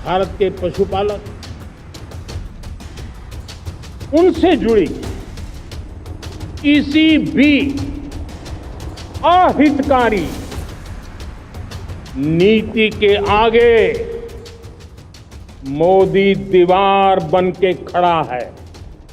भारत के पशुपालक, उनसे जुड़ी किसी भी अहितकारी नीति के आगे मोदी दीवार बन के खड़ा है।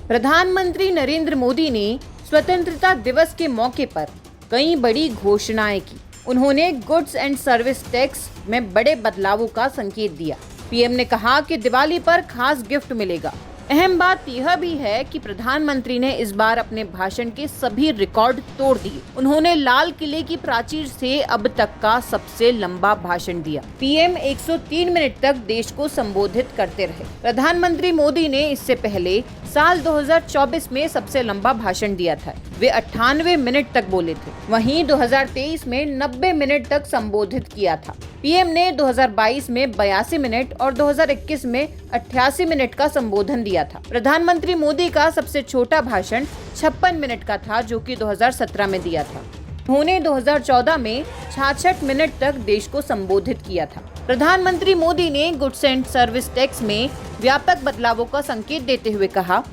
प्रधानमंत्री नरेंद्र मोदी ने स्वतंत्रता दिवस के मौके पर कई बड़ी घोषणाएं की। उन्होंने गुड्स एंड सर्विस टैक्स में बड़े बदलावों का संकेत दिया। पीएम ने कहा कि दिवाली पर खास गिफ्ट मिलेगा। अहम बात यह भी है कि प्रधानमंत्री ने इस बार अपने भाषण के सभी रिकॉर्ड तोड़ दिए। उन्होंने लाल किले की प्राचीर से अब तक का सबसे लंबा भाषण दिया। पीएम 103 मिनट तक देश को संबोधित करते रहे। प्रधानमंत्री मोदी ने इससे पहले साल 2024 में सबसे लंबा भाषण दिया था। वे 98 मिनट तक बोले थे। वहीं 2023 में 90 मिनट तक संबोधित किया था। पीएम ने 2022 में 82 मिनट और 2021 में 88 मिनट का संबोधन दिया था। प्रधानमंत्री मोदी का सबसे छोटा भाषण 56 मिनट का था, जो कि 2017 में दिया था। उन्होंने 2014 में 66 मिनट तक देश को संबोधित किया था। प्रधानमंत्री मोदी ने गुड्स एंड सर्विस टैक्स में व्यापक बदलावों का संकेत देते हुए कहा,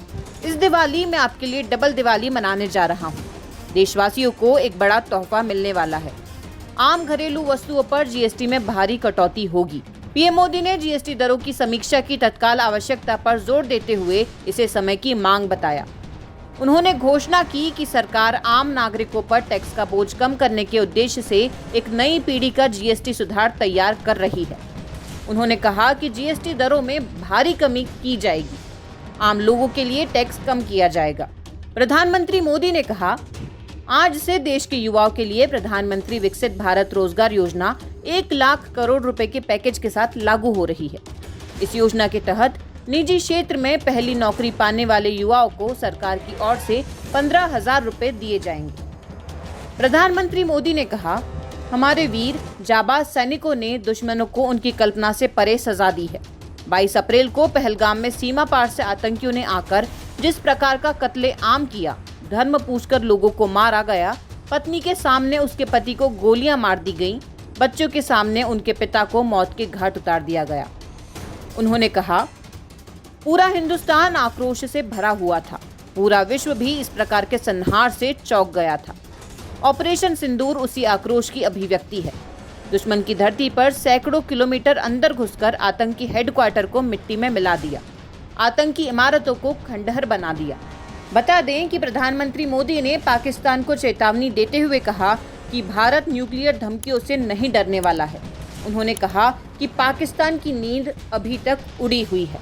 इस दिवाली मैं आपके लिए डबल दिवाली मनाने जा रहा हूँ। देशवासियों को एक बड़ा तोहफा मिलने वाला है। आम घरेलू वस्तुओं पर जीएसटी में भारी कटौती होगी। पीएम मोदी ने जीएसटी दरों की समीक्षा की तत्काल आवश्यकता पर जोर देते हुए इसे समय की मांग बताया। उन्होंने घोषणा की कि सरकार आम नागरिकों पर टैक्स का बोझ कम करने के उद्देश्य से एक नई पीढ़ी का जीएसटी सुधार तैयार कर रही है। उन्होंने कहा कि जीएसटी दरों में भारी कमी की जाएगी। आम लोगों के लिए टैक्स कम किया जाएगा। प्रधानमंत्री मोदी ने कहा, आज से देश के युवाओं के लिए प्रधानमंत्री विकसित भारत रोजगार योजना 1 लाख करोड़ रुपए के पैकेज के साथ लागू हो रही है। इस योजना के तहत निजी क्षेत्र में पहली नौकरी पाने वाले युवाओं को सरकार की ओर से 15,000 रुपए दिए जाएंगे। प्रधानमंत्री मोदी ने कहा, हमारे वीर जाबाज सैनिकों ने दुश्मनों को उनकी कल्पना से परे सजा दी है। 22 अप्रैल को पहलगाम में सीमा पार से आतंकियों ने आकर जिस प्रकार का कत्ले-आम किया, धर्म पूछकर लोगों को मारा गया, पत्नी के सामने उसके पति को गोलियां मार दी गईं, बच्चों के सामने उनके पिता को मौत के घाट उतार दिया गया। उन्होंने कहा, पूरा हिंदुस्तान आक्रोश से भरा हुआ था। पूरा विश्व भी इस प्रकार के संहार से चौंक गया था। ऑपरेशन सिंदूर उसी आक्रोश की अभिव्यक्ति है। दुश्मन की धरती पर सैकड़ों किलोमीटर अंदर घुसकर आतंकी हेडक्वार्टर को मिट्टी में मिला दिया, आतंकी इमारतों को खंडहर बना दिया। बता दें कि प्रधानमंत्री मोदी ने पाकिस्तान को चेतावनी देते हुए कहा कि भारत न्यूक्लियर धमकियों से नहीं डरने वाला है। उन्होंने कहा कि पाकिस्तान की नींद अभी तक उड़ी हुई है।